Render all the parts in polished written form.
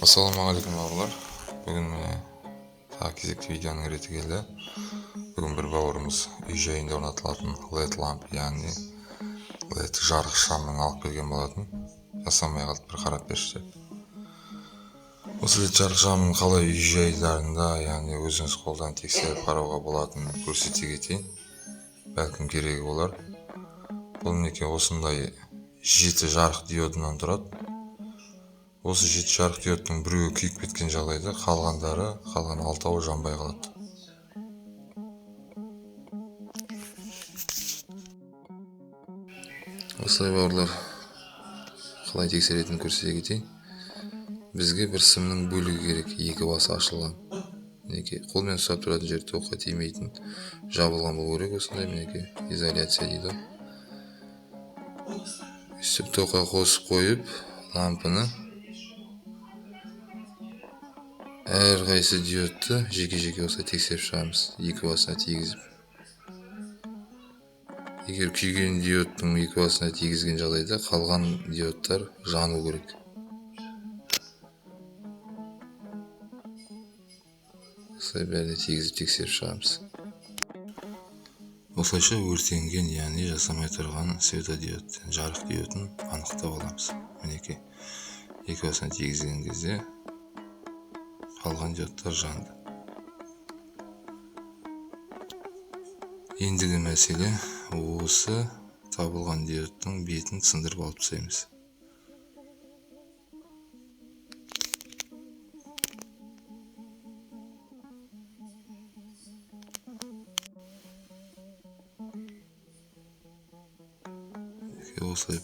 Ассалаумағалейкум бауырлар. Бүгін тағы кезекті видеоның реті келді. Бүгін бір бауырымыз үй жайында орнатылатын LED ламп, яғни LED жарық шамын алып келген болатын. Жасамай қалды, бір қарап берші деп. Осы LED жарық шамын қалай үй жайларында, яғни өзіңіз қолдан тексеріп қарауға болатын көрсете кетейін. Бәлкім керегі болар. Бұл мінекей осындай 7 жарық диодынан тұрады. Осы 7 жарық диодтың біреуі күйіп кеткен жағдайда қалған 6-ауы жанбай қалады. Осылай бауырлар, қалай тексеретінін көрсете кетейін. Бізге бір сымның бөлігі керек, екі басы ашылған. Мінекей қолмен ұстап тұратын жер тоққа тимейтін жабылған болу керек. Осындай мінекей изоляция дейді. Үстіп тоққа қосып қойып, лампыны әр қайсы диодты жеке-жеке осылай тексеріп шығамыз, екі басына тигізіп. Егер күйген диодтың екі басына тигізген жағдайда қалған диодтар жану керек. Осылай бәріне тигізіп тексеріп шығамыз. Осылайша өртенген, яғни жасамай тұрған светодиод, жарық диодын анықтап аламыз. Мінекей екі басына тигізген кезде қалған диодтар жанды. Ендігі мәселе осы табылған диодтың бетін сындырып алып тастаймыз. Осылай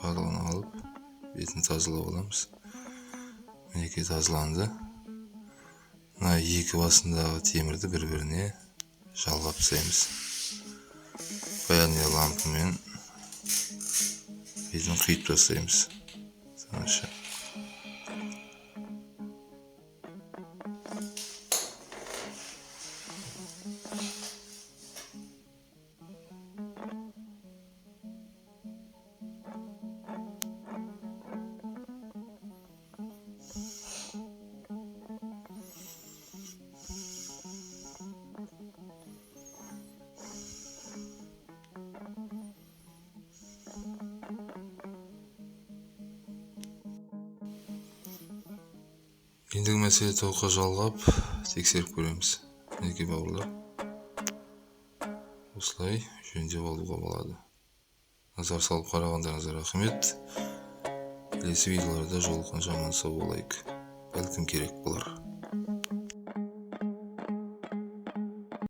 барлығын алып, бетін тазалап аламыз. Мінекей тазаланды. Мына екі басындағы темірді бір-біріне жалғап тастаймыз. Баянный лампымен бетін қиып тастаймыз. Ендігі мәселе тоққа жалғап тексеріп көреміз. Мінекей бауырлар, осылай жөндеп алуға болады. Назар салып қарағандарыңызға рахмет. Келесі видеоларда жолыққанша аман сау болайық. Бәлкім керек болар.